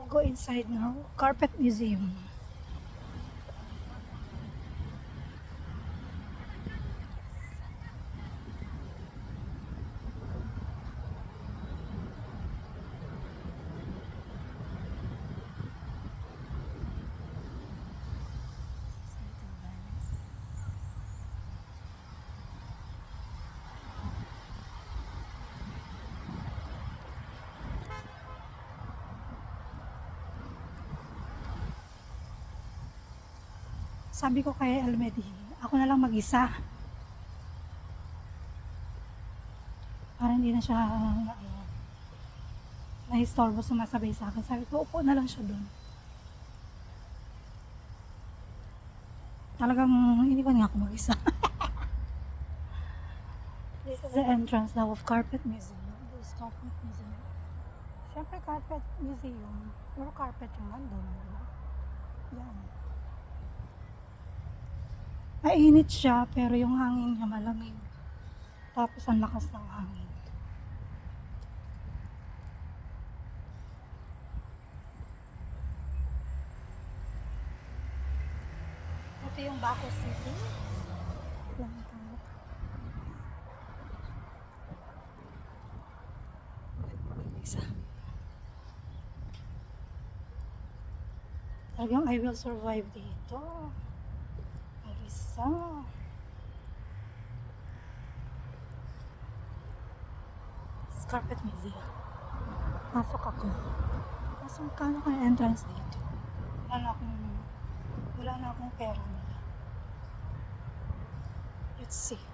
We'll go inside now. Carpet Museum. Sabi ko kay Almedin, ako na lang mag-isa. Para hindi na siya nahistorbo sumasabay sa akin. Sabi ko, upo na lang siya doon. Talagang hindi ko nga ako mag-isa. This is the entrance now of Carpet Museum. This is Carpet Museum. Siyempre Carpet Museum. Puro carpet yung nandun. Diba? Yan. Mainit siya, pero yung hangin niya malamig. Tapos ang lakas ng hangin. Ito yung Baco City. Isa. Talagang I will survive dito. Alisa. Carpet Museum. Pasok ako. Pasok ka na kaya entrance dito. Wala na akong pera nila. Let's see.